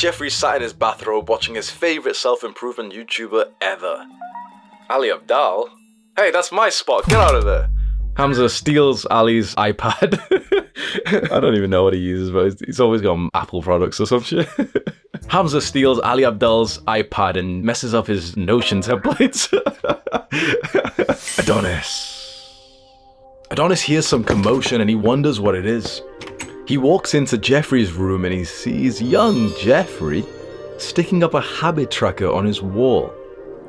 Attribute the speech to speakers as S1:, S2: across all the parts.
S1: Jeffrey sat in his bathrobe watching his favourite self-improvement YouTuber ever. Ali Abdaal? Hey, that's my spot, get out of there! Hamza steals Ali's iPad. I don't even know what he uses, but he's always got Apple products or some shit. Hamza steals Ali Abdaal's iPad and messes up his Notion templates. Adonis hears some commotion and he wonders what it is. He walks into Jeffrey's room and he sees young Jeffrey sticking up a habit tracker on his wall.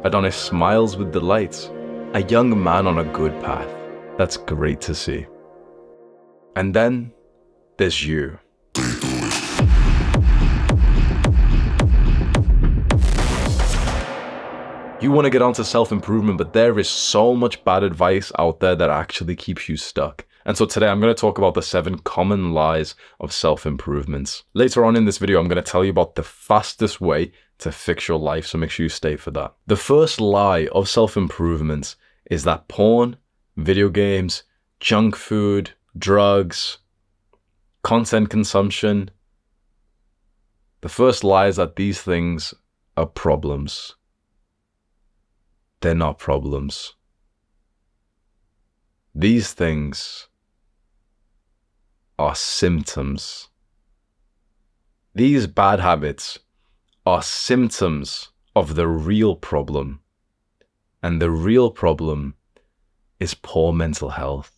S1: Adonis smiles with delight. A young man on a good path. That's great to see. And then there's you. You want to get onto self-improvement, but there is so much bad advice out there that actually keeps you stuck. And so today I'm going to talk about the 7 common lies of self-improvements. Later on in this video, I'm going to tell you about the fastest way to fix your life, so make sure you stay for that. The first lie of self-improvement is that porn, video games, junk food, drugs, content consumption, the first lie is that these things are problems. They're not problems. These things are symptoms. These bad habits are symptoms of the real problem. And the real problem is poor mental health.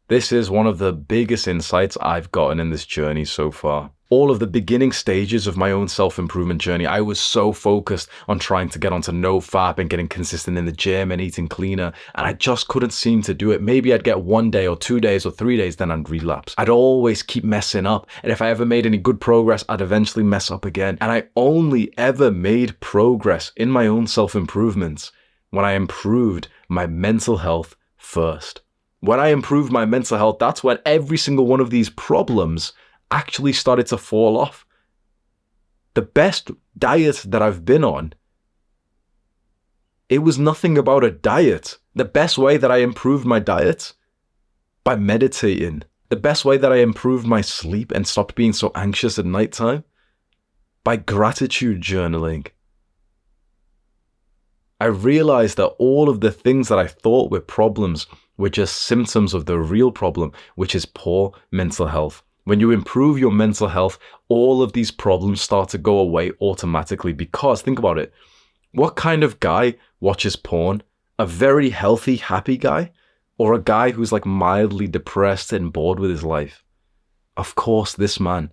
S1: This is one of the biggest insights I've gotten in this journey so far. All of the beginning stages of my own self-improvement journey, I was so focused on trying to get onto no-fap and getting consistent in the gym and eating cleaner, and I just couldn't seem to do it. Maybe I'd get 1 day or 2 days or 3 days, then I'd relapse. I'd always keep messing up, and if I ever made any good progress, I'd eventually mess up again. And I only ever made progress in my own self-improvements when I improved my mental health first. When I improved my mental health, that's when every single one of these problems actually started to fall off. The best diet that I've been on, it was nothing about a diet. The best way that I improved my diet, by meditating. The best way that I improved my sleep and stopped being so anxious at nighttime, by gratitude journaling. I realized that all of the things that I thought were problems were just symptoms of the real problem, which is poor mental health. When you improve your mental health, all of these problems start to go away automatically because, think about it, what kind of guy watches porn? A very healthy, happy guy? Or a guy who's like mildly depressed and bored with his life? Of course, this man.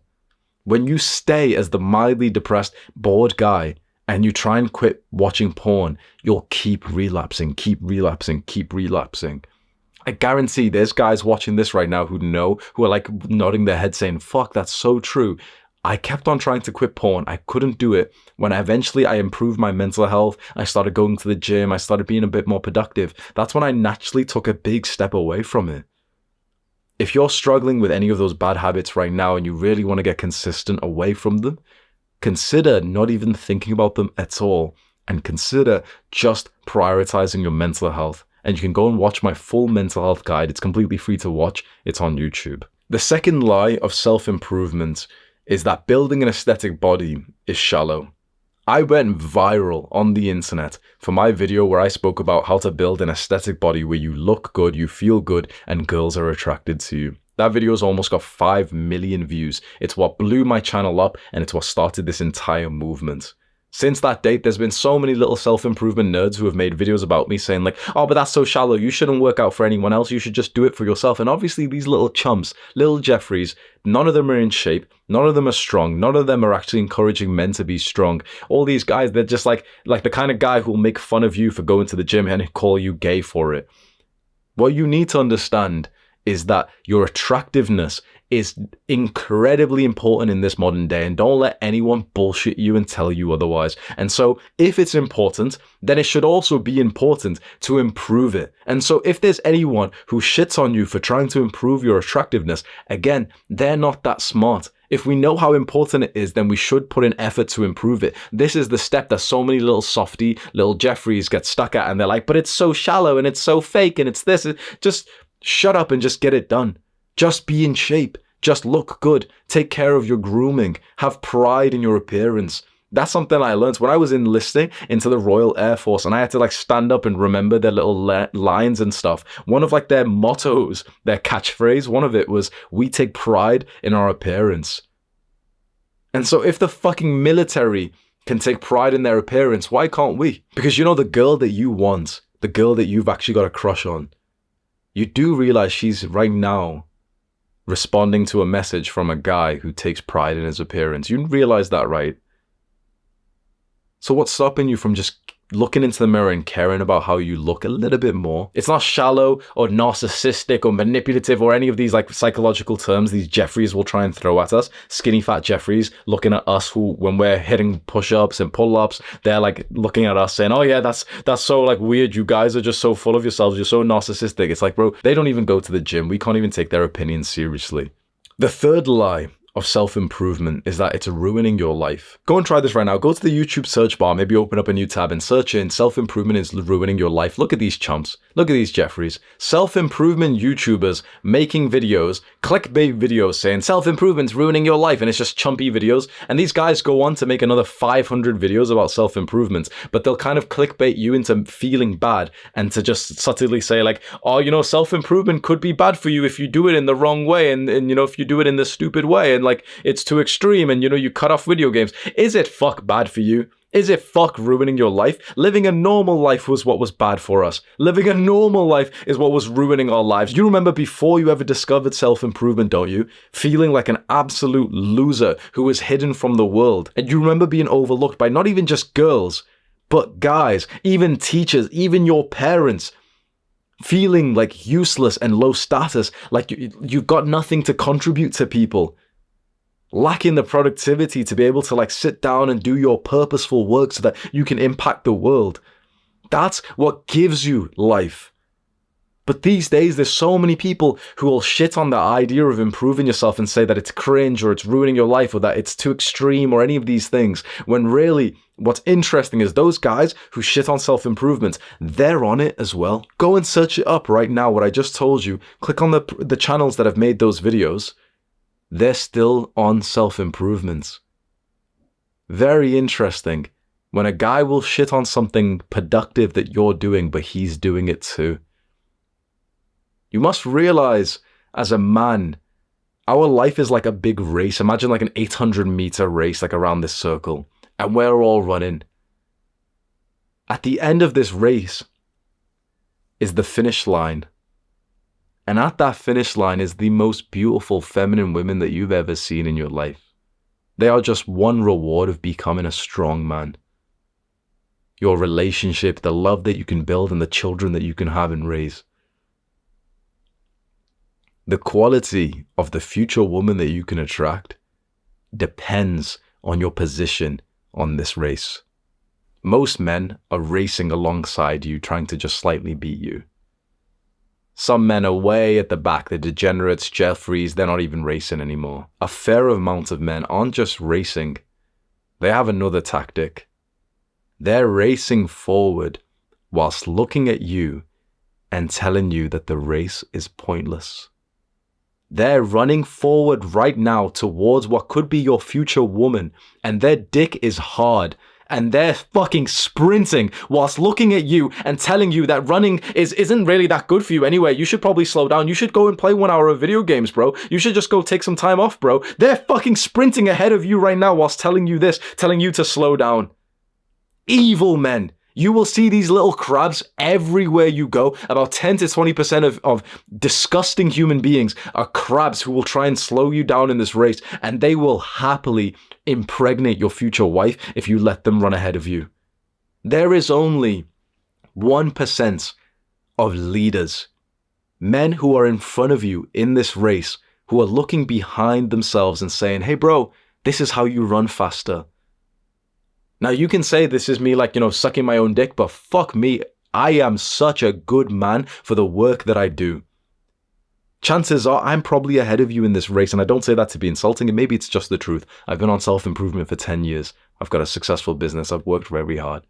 S1: When you stay as the mildly depressed, bored guy, and you try and quit watching porn, you'll keep relapsing, keep relapsing, keep relapsing. I guarantee there's guys watching this right now who are like nodding their head saying, fuck, that's so true. I kept on trying to quit porn. I couldn't do it. When eventually I improved my mental health, I started going to the gym, I started being a bit more productive. That's when I naturally took a big step away from it. If you're struggling with any of those bad habits right now and you really want to get consistent away from them, consider not even thinking about them at all and consider just prioritizing your mental health. And you can go and watch my full mental health guide. It's completely free to watch. It's on YouTube. The second lie of self-improvement is that building an aesthetic body is shallow. I went viral on the internet for my video where I spoke about how to build an aesthetic body where you look good, you feel good, and girls are attracted to you. That video's almost got 5 million views. It's what blew my channel up, and it's what started this entire movement. Since that date, there's been so many little self-improvement nerds who have made videos about me saying like, oh, but that's so shallow. You shouldn't work out for anyone else. You should just do it for yourself. And obviously these little chumps, little Jeffreys, none of them are in shape. None of them are strong. None of them are actually encouraging men to be strong. All these guys, they're just like the kind of guy who will make fun of you for going to the gym and call you gay for it. What you need to understand is that your attractiveness is incredibly important in this modern day, and don't let anyone bullshit you and tell you otherwise. And so if it's important, then it should also be important to improve it. And so if there's anyone who shits on you for trying to improve your attractiveness, again, they're not that smart. If we know how important it is, then we should put in effort to improve it. This is the step that so many little softy, little Jeffreys get stuck at, and they're like, but it's so shallow and it's so fake and it's this. Just shut up and just get it done. Just be in shape. Just look good. Take care of your grooming. Have pride in your appearance. That's something I learned when I was enlisting into the Royal Air Force, and I had to like stand up and remember their little lines and stuff. One of like their mottos, their catchphrase, one of it was, "We take pride in our appearance." And so if the fucking military can take pride in their appearance, why can't we? Because you know, the girl that you want, the girl that you've actually got a crush on, you do realize she's right now responding to a message from a guy who takes pride in his appearance. You realize that, right? So what's stopping you from just looking into the mirror and caring about how you look a little bit more? It's not shallow or narcissistic or manipulative or any of these like psychological terms these Jeffries will try and throw at us. Skinny fat Jeffries looking at us who, when we're hitting push-ups and pull-ups, they're like looking at us saying, "Oh yeah, that's so like weird. You guys are just so full of yourselves. You're so narcissistic." It's like, bro, they don't even go to the gym. We can't even take their opinions seriously. The third lie of self-improvement is that it's ruining your life. Go and try this right now. Go to the YouTube search bar, maybe open up a new tab and search in self-improvement is ruining your life. Look at these chumps. Look at these Jeffries. Self-improvement YouTubers making videos, clickbait videos saying self-improvement's ruining your life, and it's just chumpy videos. And these guys go on to make another 500 videos about self-improvement, but they'll kind of clickbait you into feeling bad and to just subtly say like, "Oh, you know, self-improvement could be bad for you if you do it in the wrong way, and you know, if you do it in the stupid way, and like it's too extreme, and you know, you cut off video games." Is it fuck bad for you? Is it fuck ruining your life? Living a normal life was what was bad for us. Living a normal life is what was ruining our lives. You remember before you ever discovered self-improvement, don't you? Feeling like an absolute loser who was hidden from the world. And you remember being overlooked by not even just girls, but guys, even teachers, even your parents. Feeling like useless and low status, like you've got nothing to contribute to people. Lacking the productivity to be able to like sit down and do your purposeful work so that you can impact the world. That's what gives you life. But these days, there's so many people who will shit on the idea of improving yourself and say that it's cringe or it's ruining your life or that it's too extreme or any of these things. When really, what's interesting is those guys who shit on self-improvement, they're on it as well. Go and search it up right now, what I just told you. Click on the channels that have made those videos. They're still on self-improvements. Very interesting. When a guy will shit on something productive that you're doing, but he's doing it too. You must realize, as a man, our life is like a big race. Imagine like an 800-meter race, like around this circle, and we're all running. At the end of this race is the finish line. And at that finish line is the most beautiful feminine women that you've ever seen in your life. They are just one reward of becoming a strong man. Your relationship, the love that you can build, and the children that you can have and raise. The quality of the future woman that you can attract depends on your position on this race. Most men are racing alongside you, trying to just slightly beat you. Some men are way at the back, the degenerates, Jeffries, they're not even racing anymore. A fair amount of men aren't just racing, they have another tactic. They're racing forward whilst looking at you and telling you that the race is pointless. They're running forward right now towards what could be your future woman, and their dick is hard. And they're fucking sprinting whilst looking at you and telling you that running isn't really that good for you anyway. You should probably slow down. You should go and play 1 hour of video games, bro. You should just go take some time off, bro. They're fucking sprinting ahead of you right now whilst telling you this, telling you to slow down. Evil men. You will see these little crabs everywhere you go. About 10 to 20% of disgusting human beings are crabs who will try and slow you down in this race, and they will happily impregnate your future wife if you let them run ahead of you. There is only 1% of leaders, men who are in front of you in this race, who are looking behind themselves and saying, "Hey bro, this is how you run faster." Now you can say this is me like, you know, sucking my own dick, but fuck me, I am such a good man for the work that I do. Chances are I'm probably ahead of you in this race, and I don't say that to be insulting, and maybe it's just the truth. I've been on self-improvement for 10 years. I've got a successful business. I've worked very hard.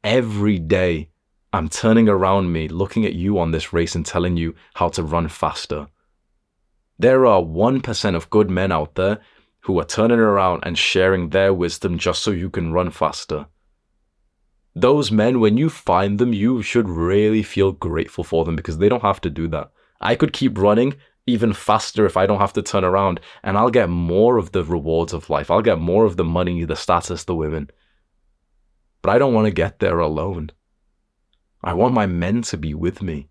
S1: Every day, I'm turning around me, looking at you on this race and telling you how to run faster. There are 1% of good men out there who are turning around and sharing their wisdom just so you can run faster. Those men, when you find them, you should really feel grateful for them because they don't have to do that. I could keep running even faster if I don't have to turn around, and I'll get more of the rewards of life. I'll get more of the money, the status, the women. But I don't want to get there alone. I want my men to be with me.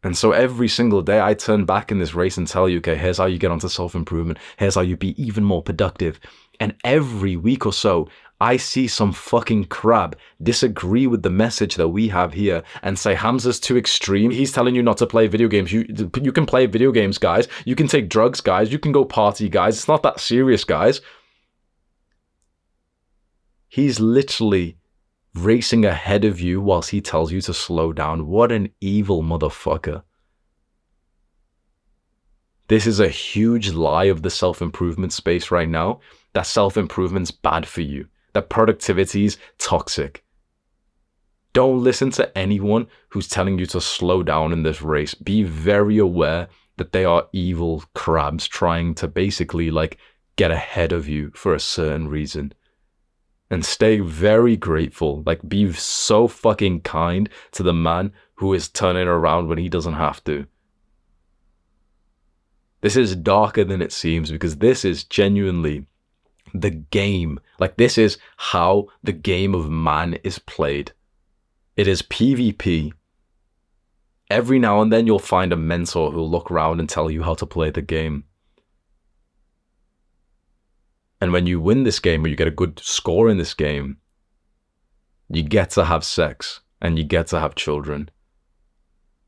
S1: And so every single day I turn back in this race and tell you, okay, here's how you get onto self-improvement. Here's how you be even more productive. And every week or so, I see some fucking crab disagree with the message that we have here and say, Hamza's too extreme. He's telling you not to play video games. You can play video games, guys. You can take drugs, guys. You can go party, guys. It's not that serious, guys. He's literally racing ahead of you whilst he tells you to slow down. What an evil motherfucker. This is a huge lie of the self-improvement space right now, that self-improvement's bad for you, that productivity's toxic. Don't listen to anyone who's telling you to slow down in this race. Be very aware that they are evil crabs trying to basically get ahead of you for a certain reason. And stay very grateful. Be so fucking kind to the man who is turning around when he doesn't have to. This is darker than it seems because this is genuinely the game. This is how the game of man is played. It is PvP. Every now and then you'll find a mentor who'll look around and tell you how to play the game. And when you win this game or you get a good score in this game, you get to have sex and you get to have children.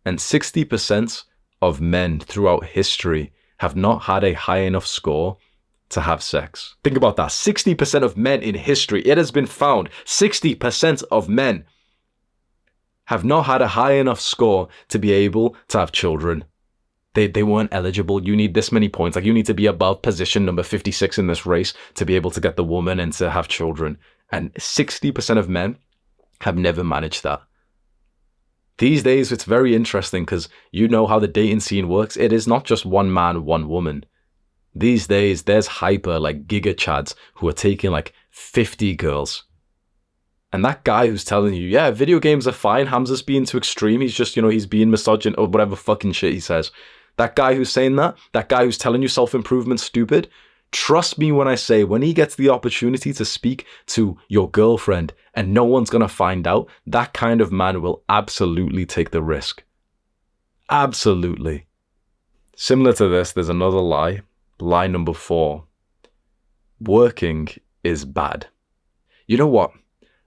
S1: And 60% of men throughout history have not had a high enough score to have sex. Think about that. 60% of men in history, it has been found, 60% of men have not had a high enough score to be able to have children. They weren't eligible. You need this many points. You need to be above position number 56 in this race to be able to get the woman and to have children. And 60% of men have never managed that. These days, it's very interesting because you know how the dating scene works. It is not just one man, one woman. These days, there's hyper giga chads who are taking 50 girls. And that guy who's telling you, yeah, video games are fine, Hamza's being too extreme, he's just, he's being misogynist or whatever fucking shit he says. That guy who's saying that guy who's telling you self-improvement's stupid, trust me when I say, when he gets the opportunity to speak to your girlfriend and no one's gonna find out, that kind of man will absolutely take the risk. Absolutely. Similar to this, there's another lie. Lie number 4. Working is bad. You know what?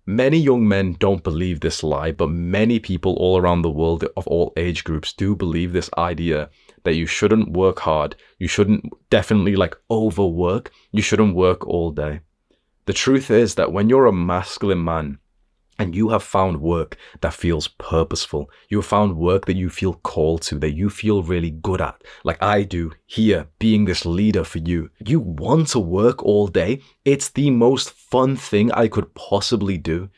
S1: Many young men don't believe this lie, but many people all around the world of all age groups do believe this idea that you shouldn't work hard. You shouldn't definitely overwork. You shouldn't work all day. The truth is that when you're a masculine man and you have found work that feels purposeful, you have found work that you feel called to, that you feel really good at, like I do here, being this leader for you, you want to work all day. It's the most fun thing I could possibly do.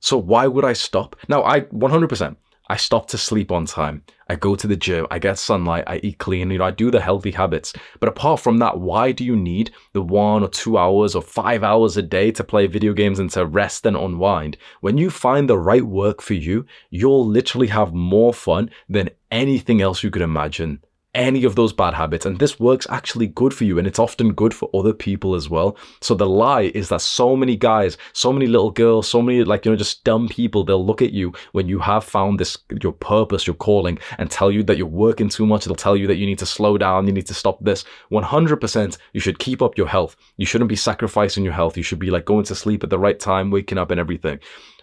S1: So why would I stop? Now, 100%, I stop to sleep on time. I go to the gym, I get sunlight, I eat clean, I do the healthy habits. But apart from that, why do you need the 1 or 2 hours or 5 hours a day to play video games and to rest and unwind? When you find the right work for you, you'll literally have more fun than anything else you could imagine. Any of those bad habits, and this work's actually good for you, and it's often good for other people as well. So the lie is that so many guys, so many little girls, so many just dumb people, they'll look at you when you have found this, your purpose, your calling, and tell you that you're working too much. They'll tell you that you need to slow down, you need to stop this. 100% you should keep up your health. You shouldn't be sacrificing your health. You should be going to sleep at the right time, waking up and everything.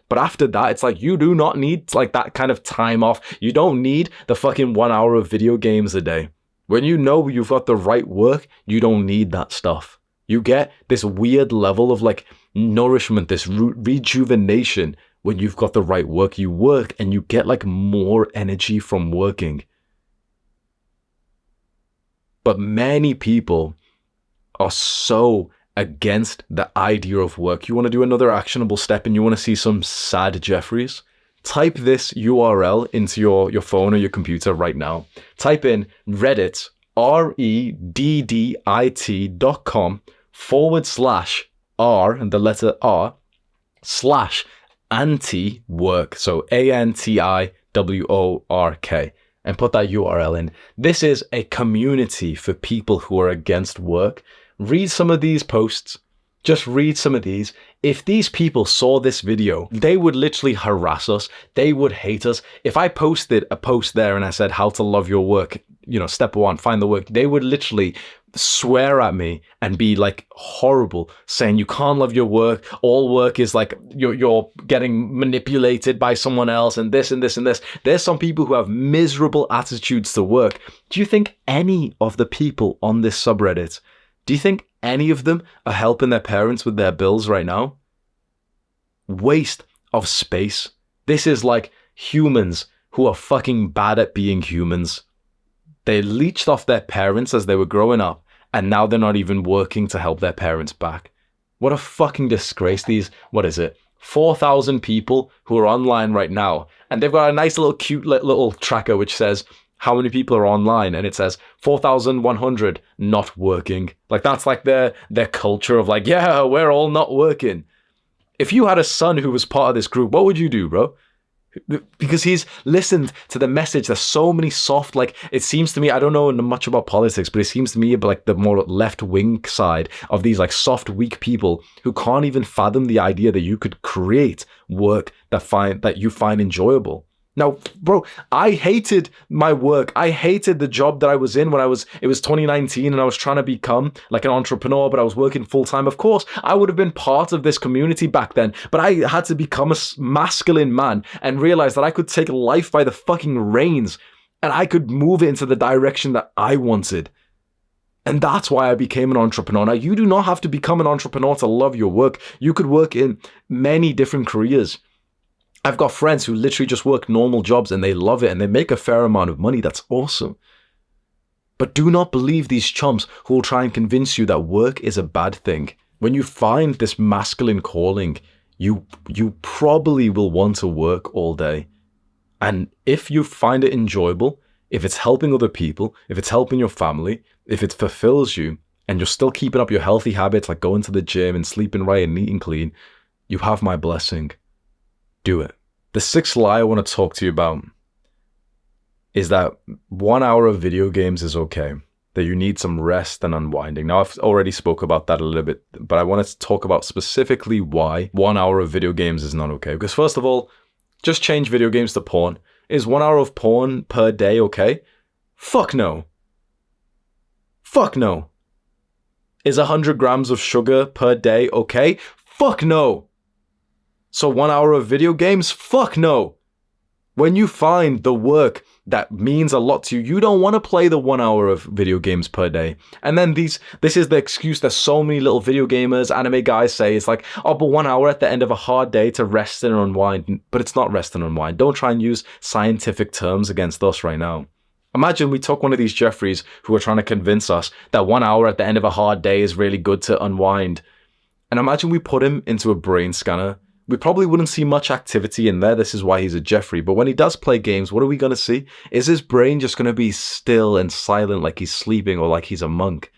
S1: But after that, it's you do not need that kind of time off. You don't need the fucking 1 hour of video games a day. When you know you've got the right work, you don't need that stuff. You get this weird level of nourishment, this rejuvenation when you've got the right work. You work and you get more energy from working. But many people are so against the idea of work. You want to do another actionable step and you want to see some sad Jeffries? Type this URL into your phone or your computer right now. Type in Reddit reddit.com/r and the letter R /anti-work. So ANTIWORK. And put that URL in. This is a community for people who are against work. Read some of these posts. Just read some of these. If these people saw this video, they would literally harass us. They would hate us. If I posted a post there and I said, how to love your work, step 1, find the work, they would literally swear at me and be like horrible, saying you can't love your work. All work is like you're getting manipulated by someone else and this and this and this. There's some people who have miserable attitudes to work. Do you think any of the people on this subreddit, do you think any of them are helping their parents with their bills right now? Waste of space. This is like humans who are fucking bad at being humans. They leached off their parents as they were growing up, and now they're not even working to help their parents back. What a fucking disgrace. These, 4,000 people who are online right now, and they've got a nice little cute little tracker which says how many people are online, and it says 4,100 not working. Like, that's like their culture of like, yeah, we're all not working. If you had a son who was part of this group, what would you do, bro? Because he's listened to the message. There's so many soft, like, it seems to me, I don't know much about politics, but it seems to me like the more left-wing side of these like soft, weak people who can't even fathom the idea that you could create work that you find enjoyable. Now, bro, I hated my work. I hated the job that I was in when it was 2019 and I was trying to become like an entrepreneur, but I was working full time. Of course, I would have been part of this community back then, but I had to become a masculine man and realize that I could take life by the fucking reins and I could move it into the direction that I wanted. And that's why I became an entrepreneur. Now, you do not have to become an entrepreneur to love your work. You could work in many different careers. I've got friends who literally just work normal jobs and they love it and they make a fair amount of money. That's awesome. But do not believe these chumps who will try and convince you that work is a bad thing. When you find this masculine calling, you probably will want to work all day. And if you find it enjoyable, if it's helping other people, if it's helping your family, if it fulfills you, and you're still keeping up your healthy habits like going to the gym and sleeping right and eating clean, you have my blessing. Do it. The sixth lie I want to talk to you about is that 1 hour of video games is okay, that you need some rest and unwinding. Now, I've already spoke about that a little bit, but I wanted to talk about specifically why 1 hour of video games is not okay. Because first of all, just change video games to porn. Is 1 hour of porn per day okay? Fuck no. Fuck no. Is 100 grams of sugar per day okay? Fuck no. So 1 hour of video games? Fuck no. When you find the work that means a lot to you, you don't want to play the 1 hour of video games per day. And then this is the excuse that so many little video gamers, anime guys say. It's like, oh, but 1 hour at the end of a hard day to rest and unwind. But it's not rest and unwind. Don't try and use scientific terms against us right now. Imagine we took one of these Jeffreys who are trying to convince us that 1 hour at the end of a hard day is really good to unwind. And imagine we put him into a brain scanner. We probably wouldn't see much activity in there. This is why he's a Jeffrey. But when he does play games, what are we going to see? Is his brain just going to be still and silent like he's sleeping or like he's a monk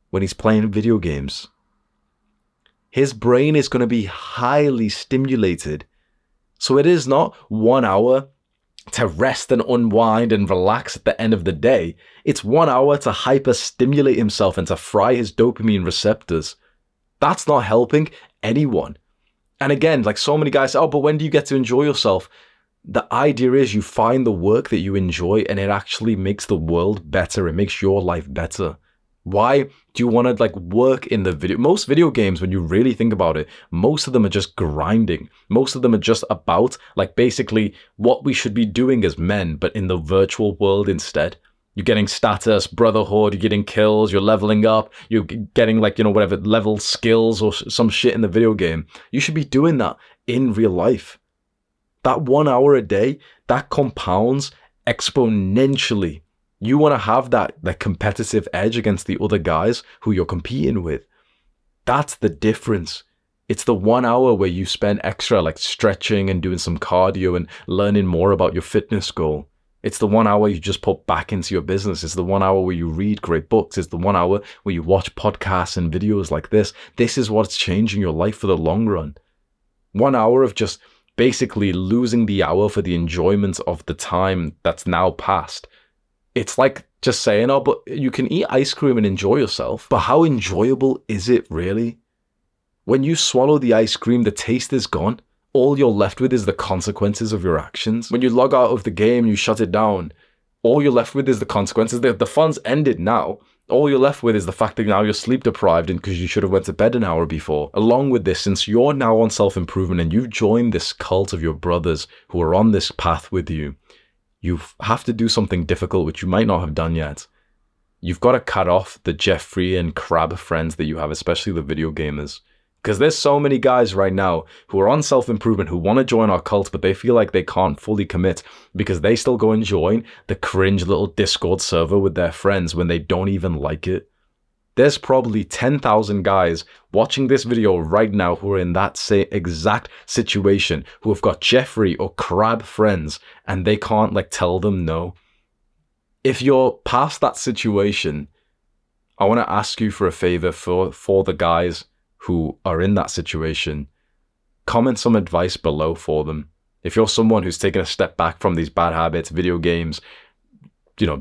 S1: when he's playing video games? His brain is going to be highly stimulated. So it is not 1 hour to rest and unwind and relax at the end of the day. It's 1 hour to hyper-stimulate himself and to fry his dopamine receptors. That's not helping anyone. And again, like so many guys say, oh, but when do you get to enjoy yourself? The idea is you find the work that you enjoy and it actually makes the world better. It makes your life better. Why do you want to like work in the video? Most video games, when you really think about it, most of them are just grinding. Most of them are just about like basically what we should be doing as men, but in the virtual world instead. You're getting status, brotherhood, you're getting kills, you're leveling up, you're getting like, whatever level skills or some shit in the video game. You should be doing that in real life. That 1 hour a day, that compounds exponentially. You want to have that competitive edge against the other guys who you're competing with. That's the difference. It's the 1 hour where you spend extra like stretching and doing some cardio and learning more about your fitness goal. It's the 1 hour you just put back into your business. It's the 1 hour where you read great books. It's the 1 hour where you watch podcasts and videos like this. This is what's changing your life for the long run. 1 hour of just basically losing the hour for the enjoyment of the time that's now past. It's like just saying, oh, but you can eat ice cream and enjoy yourself. But how enjoyable is it really? When you swallow the ice cream, the taste is gone. All you're left with is the consequences of your actions. When you log out of the game, you shut it down. All you're left with is the consequences. The fun's ended now. All you're left with is the fact that now you're sleep deprived and because you should have went to bed an hour before. Along with this, since you're now on self-improvement and you've joined this cult of your brothers who are on this path with you, you have to do something difficult, which you might not have done yet. You've got to cut off the Jeffrey and Crab friends that you have, especially the video gamers. Because there's so many guys right now who are on self-improvement who want to join our cult, but they feel like they can't fully commit because they still go and join the cringe little Discord server with their friends when they don't even like it. There's probably 10,000 guys watching this video right now who are in that same exact situation, who have got Jeffrey or Crab friends and they can't tell them no. If you're past that situation, I want to ask you for a favor for the guys who are in that situation. Comment some advice below for them. If you're someone who's taken a step back from these bad habits, video games,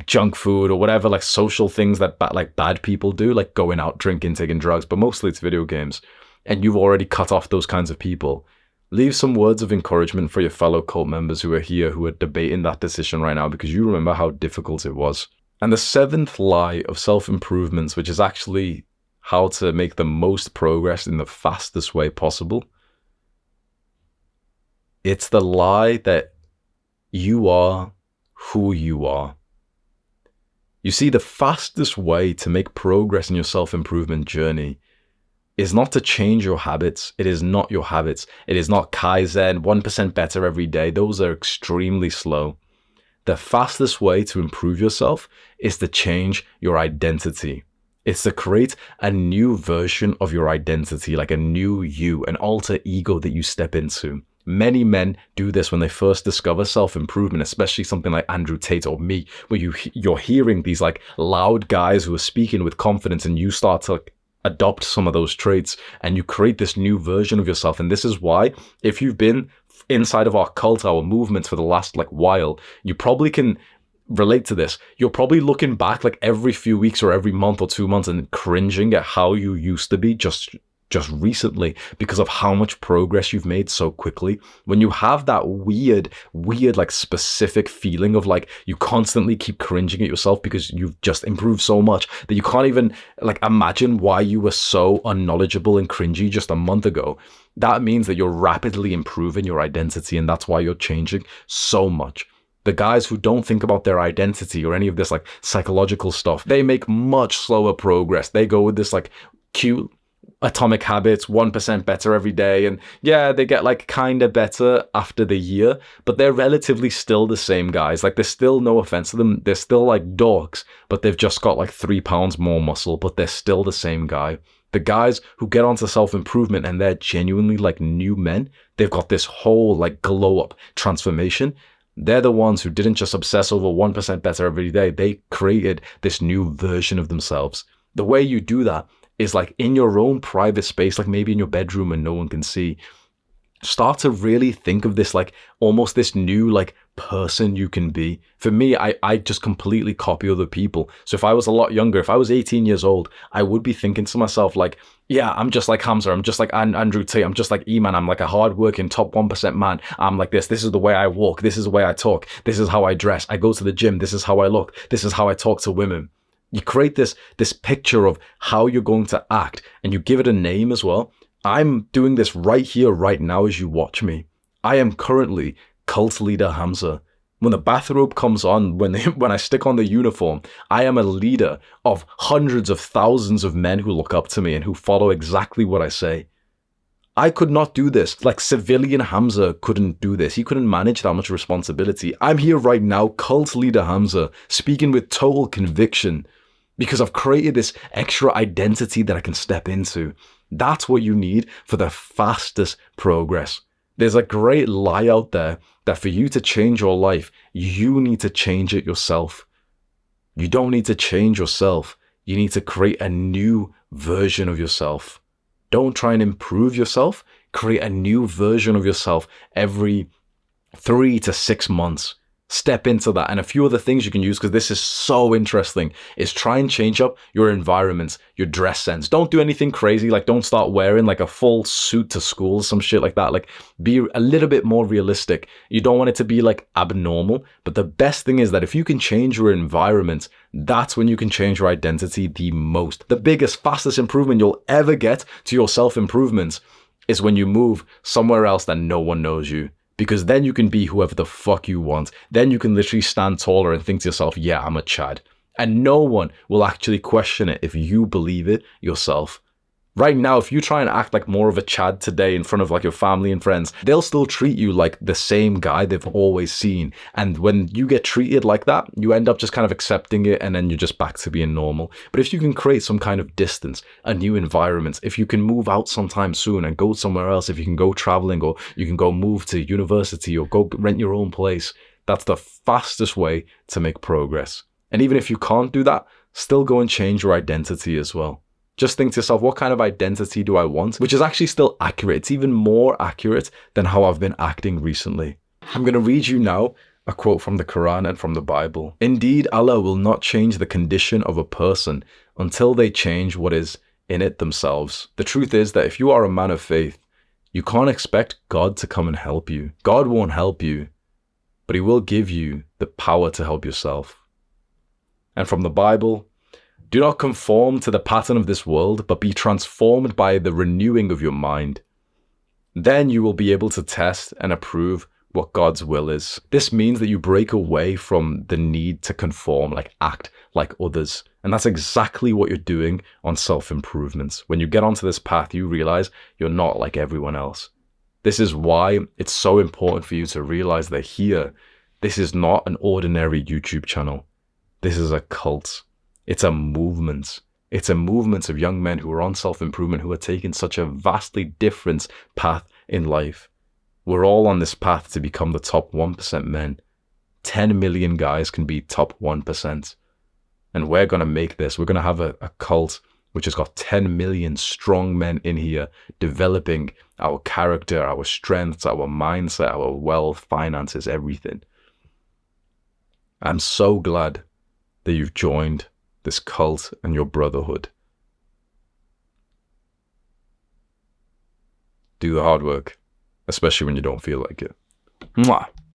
S1: junk food or whatever, social things that bad people do, like going out, drinking, taking drugs, but mostly it's video games, and you've already cut off those kinds of people, leave some words of encouragement for your fellow cult members who are here, who are debating that decision right now, because you remember how difficult it was. And the seventh lie of self-improvements, which is actually how to make the most progress in the fastest way possible. It's the lie that you are who you are. You see, the fastest way to make progress in your self-improvement journey is not to change your habits. It is not your habits. It is not Kaizen, 1% better every day. Those are extremely slow. The fastest way to improve yourself is to change your identity. It's to create a new version of your identity, like a new you, an alter ego that you step into. Many men do this when they first discover self-improvement, especially something like Andrew Tate or me, where you're hearing these loud guys who are speaking with confidence, and you start to adopt some of those traits and you create this new version of yourself. And this is why, if you've been inside of our cult, our movement for the last while, you probably can relate to this. You're probably looking back every few weeks or every month or 2 months and cringing at how you used to be just recently because of how much progress you've made so quickly. When you have that weird specific feeling of you constantly keep cringing at yourself because you've just improved so much that you can't even imagine why you were so unknowledgeable and cringy just a month ago. That means that you're rapidly improving your identity, and that's why you're changing so much. The guys who don't think about their identity or any of this psychological stuff, they make much slower progress. They go with this cute Atomic Habits, 1% better every day, and yeah, they get kind of better after the year, but they're relatively still the same guys. There's still, no offense to them, they're still dorks, but they've just got 3 pounds more muscle, but they're still the same guy. The guys who get onto self-improvement and they're genuinely new men, they've got this whole glow up transformation. They're the ones who didn't just obsess over 1% better every day. They created this new version of themselves. The way you do that is in your own private space, maybe in your bedroom and no one can see. Start to really think of this almost this new person you can be. For me, I just completely copy other people. So if I was a lot younger, if I was 18 years old, I would be thinking to myself yeah, I'm just like Hamza, I'm just like Andrew Tate, I'm just like E-Man, I'm a hard-working top 1% man, I'm like this is the way I walk, this is the way I talk, this is how I dress, I go to the gym, this is how I look, this is how I talk to women. You create this picture of how you're going to act, and you give it a name as well. I'm doing this right here, right now as you watch me. I am currently cult leader Hamza. When the bathrobe comes on, when I stick on the uniform, I am a leader of hundreds of thousands of men who look up to me and who follow exactly what I say. I could not do this. Civilian Hamza couldn't do this. He couldn't manage that much responsibility. I'm here right now, cult leader Hamza, speaking with total conviction because I've created this extra identity that I can step into. That's what you need for the fastest progress. There's a great lie out there that for you to change your life, you need to change it yourself. You don't need to change yourself. You need to create a new version of yourself. Don't try and improve yourself. Create a new version of yourself every 3 to 6 months. Step into that. And a few other things you can use, because this is so interesting, is try and change up your environment, your dress sense. Don't do anything crazy. Like, don't start wearing like a full suit to school, some shit like that. Like, be a little bit more realistic. You don't want it to be like abnormal. But the best thing is that if you can change your environment, that's when you can change your identity the most. The biggest, fastest improvement you'll ever get to your self-improvement is when you move somewhere else that no one knows you. Because then you can be whoever the fuck you want. Then you can literally stand taller and think to yourself, yeah, I'm a Chad. And no one will actually question it if you believe it yourself. Right now, if you try and act like more of a Chad today in front of like your family and friends, they'll still treat you like the same guy they've always seen. And when you get treated like that, you end up just kind of accepting it, and then you're just back to being normal. But if you can create some kind of distance, a new environment, if you can move out sometime soon and go somewhere else, if you can go traveling, or you can go move to university or go rent your own place, that's the fastest way to make progress. And even if you can't do that, still go and change your identity as well. Just think to yourself, what kind of identity do I want? Which is actually still accurate. It's even more accurate than how I've been acting recently. I'm going to read you now a quote from the Quran and from the Bible. Indeed, Allah will not change the condition of a person until they change what is in it themselves. The truth is that if you are a man of faith, you can't expect God to come and help you. God won't help you, but he will give you the power to help yourself. And from the Bible, do not conform to the pattern of this world, but be transformed by the renewing of your mind. Then you will be able to test and approve what God's will is. This means that you break away from the need to conform, like act like others. And that's exactly what you're doing on self-improvement. When you get onto this path, you realize you're not like everyone else. This is why it's so important for you to realize that here, this is not an ordinary YouTube channel. This is a cult. It's a movement. It's a movement of young men who are on self-improvement, who are taking such a vastly different path in life. We're all on this path to become the top 1% men. 10 million guys can be top 1%. And we're going to make this. We're going to have a cult which has got 10 million strong men in here, developing our character, our strengths, our mindset, our wealth, finances, everything. I'm so glad that you've joined this cult and your brotherhood. Do the hard work, especially when you don't feel like it. Mwah.